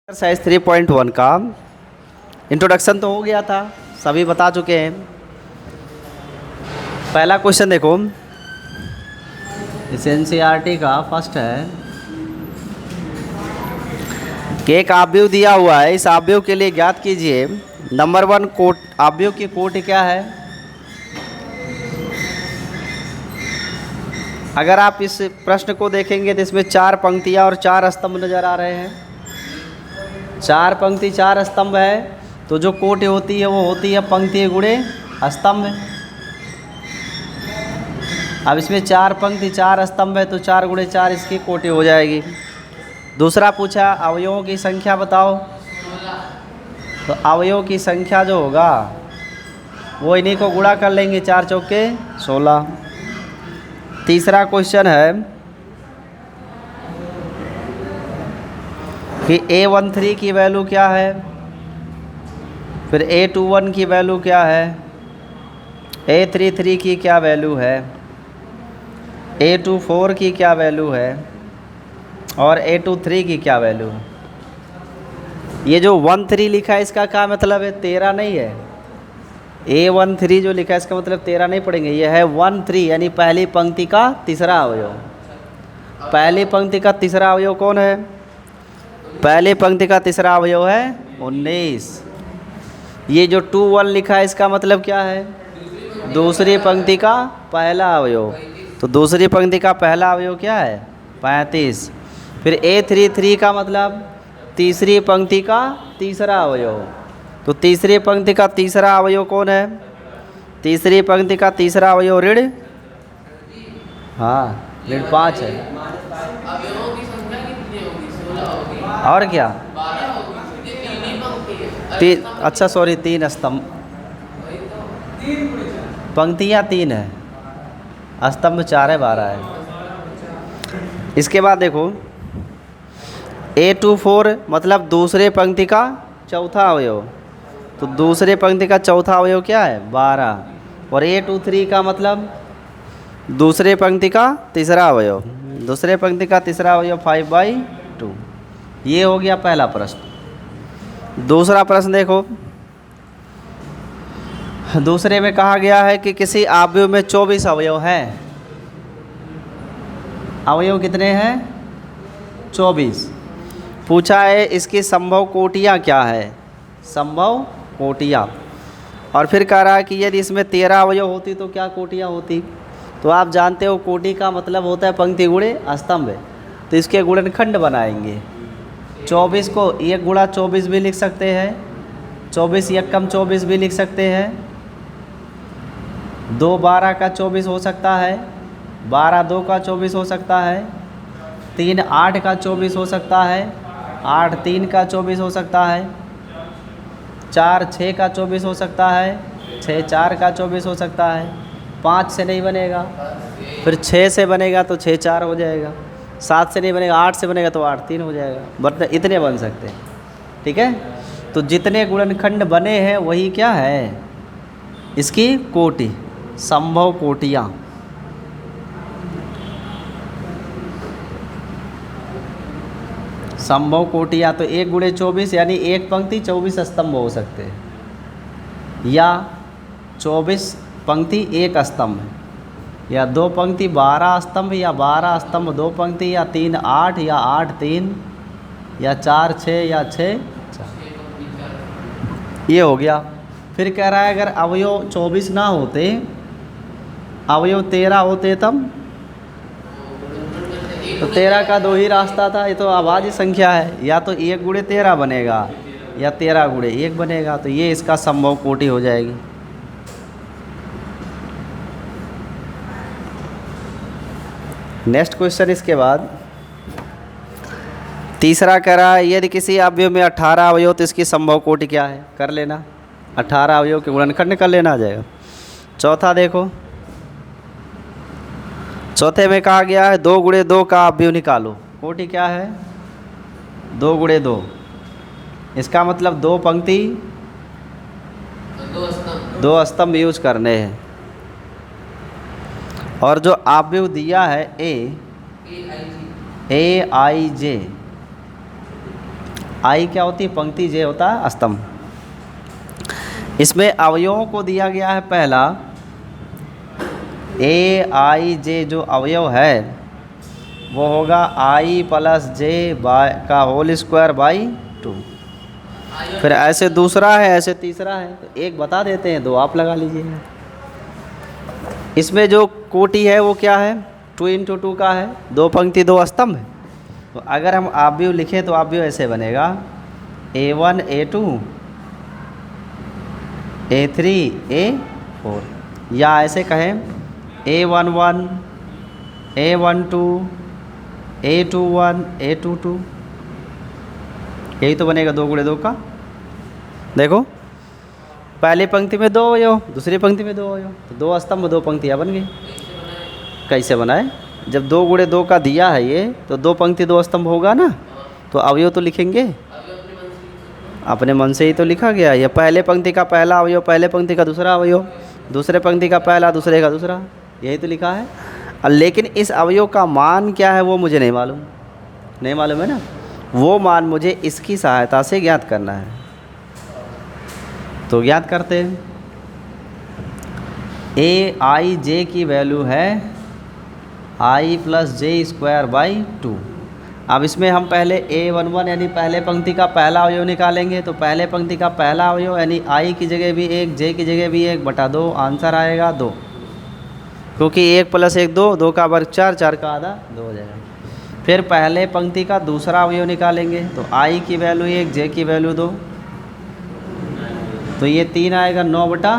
Exercise 3.1 का introduction तो हो गया था, सभी बता चुके हैं। पहला क्वेश्चन देखो, इस एनसीईआरटी का फर्स्ट है कि एक आव्यूह दिया हुआ है, इस आव्यूह के लिए ज्ञात कीजिए नंबर 1 कोट आव्यूह की कोटि क्या है। अगर आप इस प्रश्न को देखेंगे तो इसमें 4 पंक्तियाँ और 4 स्तंभ नज़र आ रहे हैं। 4 पंक्ति 4 स्तंभ है, तो जो कोटि होती है वो होती है पंक्ति गुणे स्तंभ। अब इसमें 4 पंक्ति 4 स्तंभ है, तो 4 गुणे 4 इसकी कोटि हो जाएगी। दूसरा पूछा अवयवों की संख्या बताओ, तो अवयवों की संख्या जो होगा वो इन्हीं को गुणा कर लेंगे, 4 चौके 16। तीसरा क्वेश्चन है कि A13 की वैल्यू क्या है, फिर A21 की वैल्यू क्या है, A33 की क्या वैल्यू है, A24 की क्या वैल्यू है और A23 की क्या वैल्यू है। ये जो 13 लिखा है इसका क्या मतलब है, 13 नहीं है। A13 जो लिखा है इसका मतलब 13 नहीं पढ़ेंगे, यह है 13 यानी पहली पंक्ति का तीसरा अवयव। पहली पंक्ति का तीसरा अवयव कौन है, पहली पंक्ति का तीसरा अवयव है 19। ये जो 21 लिखा है इसका मतलब क्या है, दूसरी पंक्ति का पहला अवयव। तो दूसरी पंक्ति का पहला अवयव क्या है 35। फिर A33 का मतलब तीसरी पंक्ति का तीसरा अवयव। तो तीसरी पंक्ति का तीसरा अवयव कौन है, तीसरी पंक्ति का तीसरा अवयव ऋण 5 है। और क्या अच्छा सॉरी 3 स्तंभ, पंक्तियाँ 3 है, स्तंभ 4 है, 12 है। इसके बाद देखो A24 मतलब दूसरे पंक्ति का चौथा अवयव। तो दूसरे पंक्ति का चौथा अवयव क्या है 12। और A23 का मतलब दूसरे पंक्ति का तीसरा अवयव, दूसरे पंक्ति का तीसरा अवयव 5/2। ये हो गया पहला प्रश्न। दूसरा प्रश्न देखो, दूसरे में कहा गया है कि किसी आव्यूह में 24 अवयव हैं। अवयव कितने हैं 24। पूछा है इसकी संभव कोटियाँ क्या है, संभव कोटियाँ। और फिर कह रहा है कि यदि इसमें 13 अवयव होती तो क्या कोटियाँ होती। तो आप जानते हो कोटि का मतलब होता है पंक्ति गुणे स्तंभ। तो इसके गुणनखंड बनाएंगे। 24 को 1 गुणा 24 भी लिख सकते हैं, 24 एकम 24 भी लिख सकते हैं, 2 12 का 24 हो सकता है, 12 2 का 24 हो सकता है, 3 8 का 24 हो सकता है, 8 3 का 24 हो सकता है, 4 6 का 24 हो सकता है, 6 4 का 24 हो सकता है। 5 से नहीं बनेगा, फिर 6 से बनेगा तो 6 4 हो जाएगा, 7 से नहीं बनेगा, 8 से बनेगा तो 8 3 हो जाएगा। मतलब इतने बन सकते हैं, ठीक है। तो जितने गुणनखंड बने हैं वही क्या है इसकी कोटि, संभव कोटियाँ। संभव कोटियाँ तो 1 गुणे 24 यानी एक पंक्ति 24 स्तंभ हो सकते हैं, या 24 पंक्ति 1 स्तंभ, या 2 पंक्ति 12 स्तंभ, या 12 स्तंभ 2 पंक्ति, या 3 8, या 8 3, या 4 6, या 6 4। ये हो गया। फिर कह रहा है अगर अवयव 24 ना होते, अवयव 13 होते तब, तो 13 का 2 ही रास्ता था। ये तो अभाज्य संख्या है, या तो 1 गुणे 13 बनेगा या 13 गुणे 1 बनेगा। तो ये इसका संभव कोटि हो जाएगी। नेक्स्ट क्वेश्चन इसके बाद तीसरा कह रहा है यदि किसी अवयव में 18 अवयव तो इसकी संभव कोटि क्या है, कर लेना। 18 अवयव के गुणनखंड कर लेना आ जाएगा। चौथा देखो, चौथे में कहा गया है 2 गुणे 2 का अवयव निकालो। कोटि क्या है 2 गुणे 2, इसका मतलब 2 पंक्ति 2 स्तंभ यूज करने हैं। और जो अवयव दिया है A I J, आई क्या होती है पंक्ति, जे होता है स्तंभ। इसमें अवयवों को दिया गया है पहला ए आई जे, जो अवयव है वो होगा आई प्लस जे बाय का होल स्क्वायर बाई 2। फिर ऐसे दूसरा है, ऐसे तीसरा है, तो एक बता देते हैं, दो आप लगा लीजिए। इसमें जो कोटि है वो क्या है, 2 इंटू 2 का है, 2 पंक्ति 2 स्तंभ है। तो अगर हम आप भी लिखें तो आप भी ऐसे बनेगा A1 A2 A3 A4, या ऐसे कहें A11 A12 A21 A22, यही तो बनेगा 2 गुणे 2 का। देखो पहली पंक्ति में 2 अवयव, दूसरी पंक्ति में 2 अवयव, तो 2 स्तंभ 2 पंक्तियाँ बन गई। कैसे बनाए, जब 2 गुणे 2 का दिया है ये, तो 2 पंक्ति 2 स्तंभ होगा ना, तो अवयव तो लिखेंगे अपने मन से ही तो लिखा गया। ये पहले पंक्ति का पहला अवयव, पहले पंक्ति का दूसरा अवयव, दूसरे पंक्ति का पहला, दूसरे का दूसरा, यही तो लिखा है। लेकिन इस अवयव का मान क्या है वो मुझे नहीं मालूम, नहीं मालूम है ना, वो मान मुझे इसकी सहायता से ज्ञात करना है। तो ज्ञात करते हैं। ए आई जे की वैल्यू है आई प्लस जे स्क्वायर बाई 2। अब इसमें हम पहले A11 यानी पहले पंक्ति का पहला अवयव निकालेंगे। तो पहले पंक्ति का पहला अवयव यानी आई की जगह भी 1, जे की जगह भी 1 बटा 2, आंसर आएगा 2, क्योंकि 1 प्लस 1 2, 2 का वर्ग 4, 4 का आधा 2 हो जाएगा। फिर पहले पंक्ति का दूसरा अवयव निकालेंगे। तो आई की वैल्यू 1, जे की वैल्यू 2, तो ये 3 आएगा, 9 बटा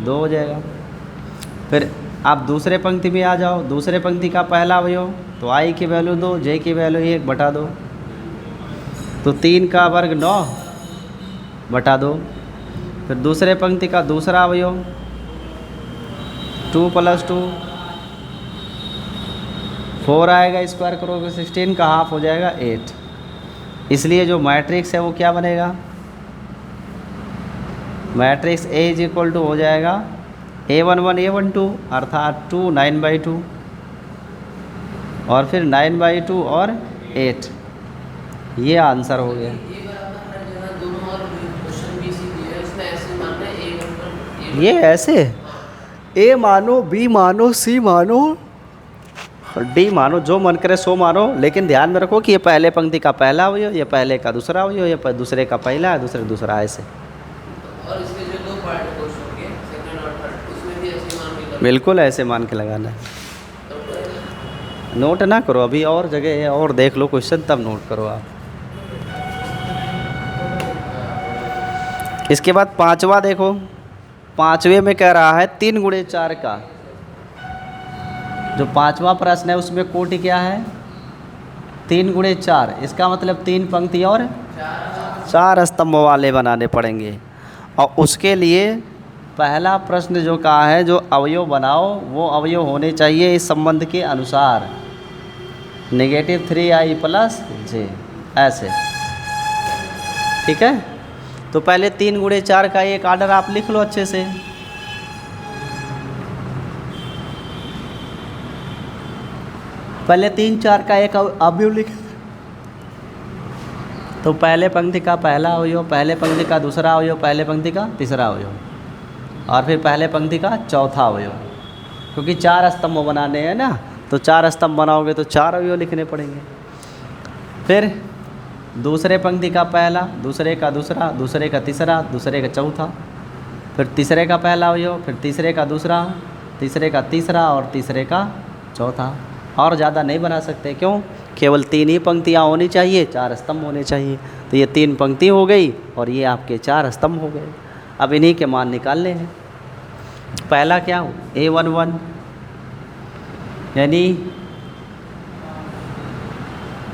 2 हो जाएगा। फिर आप दूसरे पंक्ति में आ जाओ, दूसरे पंक्ति का पहला अवयव, तो आई की वैल्यू 2, जे की वैल्यू 1 बटा 2, तो 3 का वर्ग 9 बटा 2। फिर दूसरे पंक्ति का दूसरा अवयव 2 प्लस 2 4 आएगा, स्क्वायर करोगे 16 का हाफ हो जाएगा 8। इसलिए जो मैट्रिक्स है वो क्या बनेगा, matrix A is equal to हो जाएगा A11 A12 अर्थात 2 9/2 और फिर 9/2 और 8, ये आंसर हो गया। ये ऐसे A मानो, B मानो, C मानो, D मानो, जो मन करे सो मानो, लेकिन ध्यान में रखो कि ये पहले पंक्ति का पहला अवयव, ये पहले का दूसरा अवयव, ये दूसरे का पहला है, दूसरे दूसरा, ऐसे। और इसके जो 2 पार्ट है क्वेश्चन के, सेकंड और थर्ड, उसमें भी ऐसे मान के लगाना। बिल्कुल ऐसे मान के लगाना है। नोट ना करो, अभी और जगह है और देख लो क्वेश्चन, तब नोट करो आप। इसके बाद 5वां देखो, 5वें में कह रहा है 3 गुणे 4 का। जो 5वां प्रश्न है उसमें कोटि क्या है, 3 गुणे 4, इसका मतलब 3 पंक्ति और 4 स्तंभ वाले बनाने पड़ेंगे। और उसके लिए पहला प्रश्न जो कहा है, जो अवयव बनाओ वो अवयव होने चाहिए इस संबंध के अनुसार, -3i प्लस जे, ऐसे। ठीक है, तो पहले 3 गुणे 4 का एक आर्डर आप लिख लो अच्छे से। पहले 3 4 का एक अवयव लिख, तो पहले पंक्ति का पहला अवयव, पहले पंक्ति का दूसरा अवयव, पहले पंक्ति का तीसरा अवयव, और फिर पहले पंक्ति का चौथा अवयव। क्योंकि 4 स्तंभ बनाने हैं ना, तो 4 स्तंभ बनाओगे तो 4 अवयव लिखने पड़ेंगे। फिर दूसरे पंक्ति का पहला, दूसरे का दूसरा, दूसरे का तीसरा, दूसरे का चौथा, फिर तीसरे का पहला अवयव, फिर तीसरे का दूसरा, तीसरे का तीसरा और तीसरे का चौथा। और ज़्यादा नहीं बना सकते, क्यों, केवल 3 ही पंक्तियाँ होनी चाहिए, 4 स्तंभ होने चाहिए। तो ये 3 पंक्ति हो गई और ये आपके 4 स्तंभ हो गए। अब इन्हीं के मान निकालने हैं। पहला क्या, A11 यानी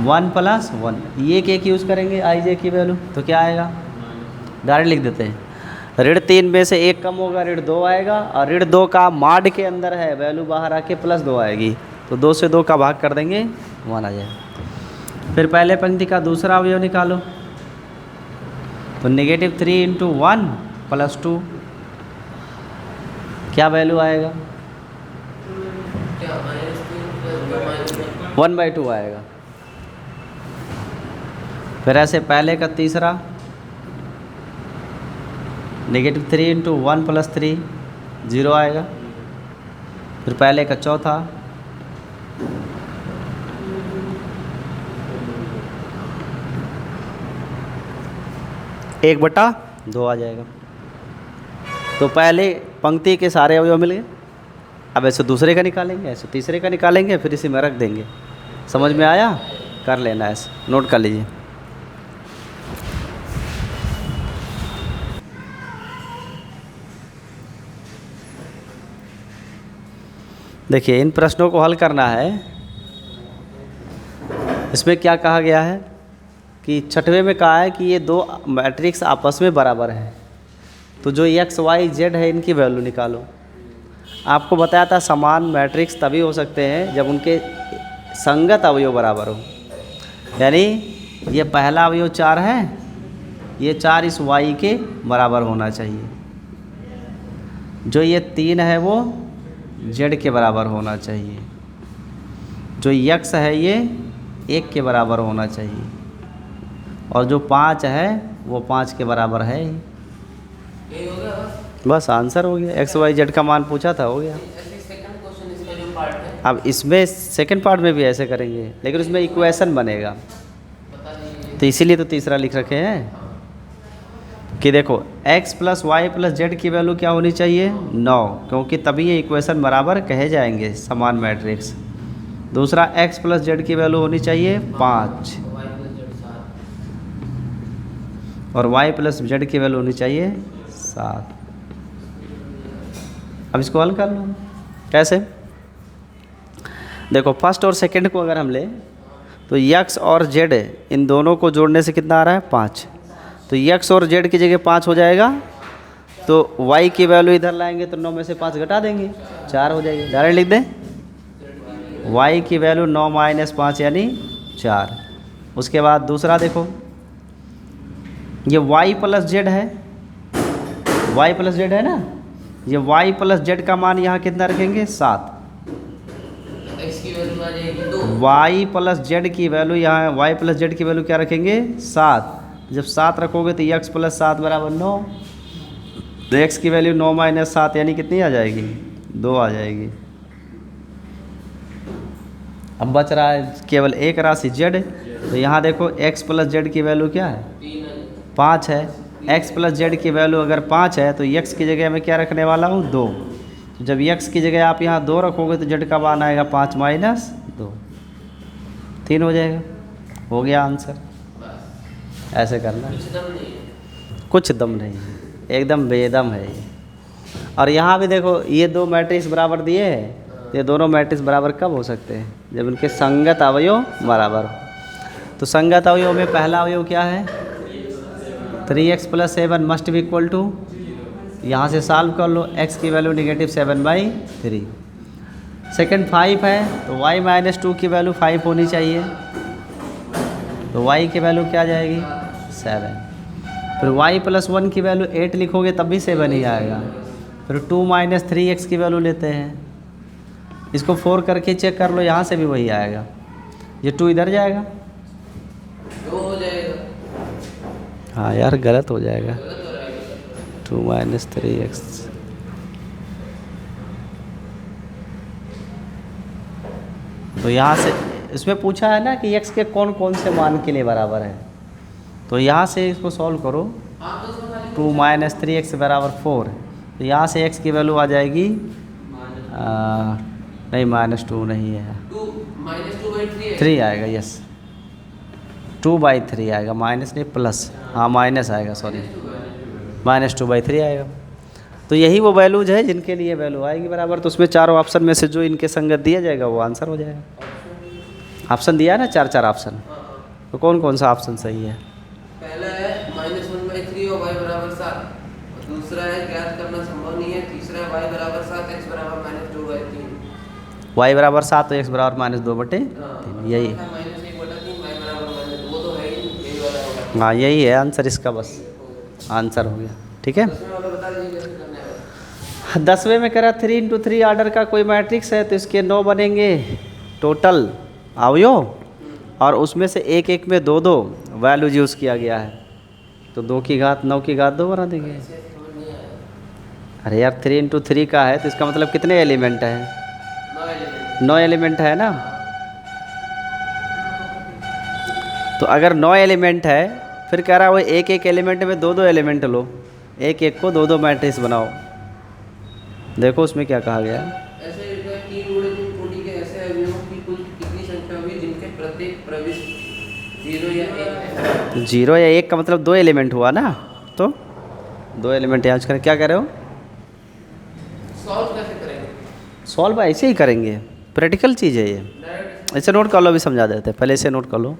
1 प्लस 1, ये के यूज़ करेंगे आई जे की वैल्यू, तो क्या आएगा, डायरेक्ट लिख देते हैं। -3 में से 1 कम होगा, -2 आएगा, और -2 का माड के अंदर है, वैल्यू बाहर आके +2 आएगी, तो 2 से 2 का भाग कर देंगे, 1 आ जाएगा। फिर पहले पंक्ति का दूसरा अवयव निकालो, तो -3 इंटू 1 प्लस 2, क्या वैल्यू आएगा, 1/2 आएगा। फिर ऐसे पहले का तीसरा -3 इंटू 1 + 3 0 आएगा। फिर पहले का चौथा एक बटा 2 आ जाएगा। तो पहले पंक्ति के सारे अवयव मिल गए। अब ऐसे दूसरे का निकालेंगे, ऐसे तीसरे का निकालेंगे, फिर इसी में रख देंगे। समझ में आया? कर लेना, ऐसे नोट कर लीजिए। देखिए इन प्रश्नों को हल करना है। इसमें क्या कहा गया है कि छठवें में कहा है कि ये दो मैट्रिक्स आपस में बराबर हैं, तो जो x y z है इनकी वैल्यू निकालो। आपको बताया था समान मैट्रिक्स तभी हो सकते हैं जब उनके संगत अवयव बराबर हो। यानी ये पहला अवयव 4 है, ये 4 इस y के बराबर होना चाहिए। जो ये 3 है वो z के बराबर होना चाहिए। जो x है ये 1 के बराबर होना चाहिए। और जो 5 है वो 5 के बराबर है। यही हो गया बस आंसर हो गया। x y z का मान पूछा था, हो गया। ऐसे सेकंड क्वेश्चन इसका जो पार्ट है अब इसमें सेकंड पार्ट में भी ऐसे करेंगे, लेकिन उसमें इक्वेशन बनेगा, बता दीजिए। तो इसीलिए तो तीसरा लिख रखे हैं कि देखो x + y + z की वैल्यू क्या होनी चाहिए 9, क्योंकि तभी ये इक्वेशन बराबर कहे जाएंगे समान मैट्रिक्स। दूसरा x + z की वैल्यू होनी चाहिए 5 और y + z की वैल्यू होनी चाहिए 7। अब इसको हल कर लो। कैसे? देखो फर्स्ट और सेकंड को अगर हम लें तो x और z इन दोनों को जोड़ने से कितना आ रहा है 5। तो x और z की जगह 5 हो जाएगा, तो y की वैल्यू इधर लाएंगे तो 9 में से 5 घटा देंगे 4 हो जाएगी। डायरेक्ट लिख दें y की वैल्यू 9 - 5 यानी 4। उसके बाद दूसरा देखो ये y + z है, y + z है ना, ये y + z का मान यहाँ कितना रखेंगे 7। x की वैल्यू आ जाएगी 2। y + z की वैल्यू यहाँ y + z की वैल्यू क्या रखेंगे 7। जब 7 रखोगे तो x + 7 = 9। तो x की वैल्यू 9 - 7 यानी कितनी आ जाएगी 2 आ जाएगी। अब बच रहा है केवल एक राशि z। तो यहाँ देखो x + z की वैल्यू क्या है 5 है। x + z की वैल्यू अगर 5 है तो x की जगह मैं क्या रखने वाला हूँ 2। तो जब x की जगह आप यहाँ 2 रखोगे तो z का मान आएगा 5 - 2 3 हो जाएगा। हो गया आंसर। ऐसे करना है, कुछ दम नहीं है। कुछ दम नहीं है, एकदम बेदम है ये। और यहाँ भी देखो ये दो मैट्रिक्स बराबर दिए हैं, ये दोनों मैट्रिक्स बराबर कब हो सकते हैं जब उनके संगत अवयव बराबर हो। तो संगत अवयव में पहला अवयव क्या है 3x + 7 must be equal to, यहाँ से सॉल्व कर लो, x की वैल्यू -7/3। सेकंड 5 है तो y - 2 की वैल्यू 5 होनी चाहिए, तो y की वैल्यू क्या आ जाएगी 7। फिर y + 1 की वैल्यू 8 लिखोगे तब भी 7 ही आएगा। फिर 2 - 3x की वैल्यू लेते हैं, इसको 4 करके चेक कर लो, यहाँ से भी वही आएगा। ये 2 इधर जाएगा, 2 हो जाएगा। हाँ यार गलत हो जाएगा, गलत हो रहा है। 2 - 3x। तो यहाँ से इसमें पूछा है ना कि x के कौन कौन से मान के लिए बराबर है, तो यहाँ से इसको सॉल्व करो। हाँ तो उसमें खाली 2 - 3x = 4, तो यहाँ से x की वैल्यू आ जाएगी नहीं -2 नहीं है, 2 -2/3 है। 3 आएगा। यस 2/3 आएगा, माइनस नहीं प्लस, हाँ माइनस आएगा, सॉरी -2/3 आएगा। तो यही वो वैल्यूज है जिनके लिए वैल्यू आएगी बराबर। तो उसमें चारों ऑप्शन में से जो इनके संगत दिया जाएगा वो आंसर हो जाएगा। ऑप्शन दिया है ना 4 ऑप्शन, तो कौन कौन सा ऑप्शन सही है? पहला है -1/3 और y = 7। दूसरा है ज्ञात करना संभव नहीं है। तीसरा है y = 7 x = -2/3। y = 7 तो x = -2/3, यही है। -1/3 y = -2 तो है ही, यही वाला होगा। हाँ यही है आंसर इसका, बस आंसर हो गया। ठीक है, उसमें वाला बता दीजिए कैसे करना है। 10वें में करा 3 × 3 ऑर्डर का कोई मैट्रिक्स है तो इसके 9 बनेंगे टोटल अवयव, और उसमें से एक एक में दो दो वैल्यूज यूज़ किया गया है, तो 2 की घात 9 की घात 2 बना देंगे। ऐसे समझ नहीं आया। अरे यार 3 इंटू 3 का है तो इसका मतलब कितने एलिमेंट हैं? 9 एलिमेंट। 9 एलिमेंट है ना। तो अगर 9 एलिमेंट है, फिर कह रहा है वो एक एक एलिमेंट में दो दो एलिमेंट लो, एक एक को दो दो मैट्रिक्स बनाओ। देखो उसमें क्या कहा गया है। ऐसे लिखा है 3 गुणे 3 कोटि के ऐसे अवयवों की कुल कितनी संख्या हुई जिनके प्रत्येक प्रविष्ट 0 या 1 है? 0 या 1 का मतलब 2 एलिमेंट हुआ ना, तो 2 एलिमेंट याद करें। क्या कह रहे हो? सॉल्व कैसे करेंगे? सॉल्व ऐसे ही करेंगे, प्रैक्टिकल चीज़ है ये। डायरेक्ट ऐसे नोट कर लो, अभी समझा देते हैं, पहले इसे नोट कर लो।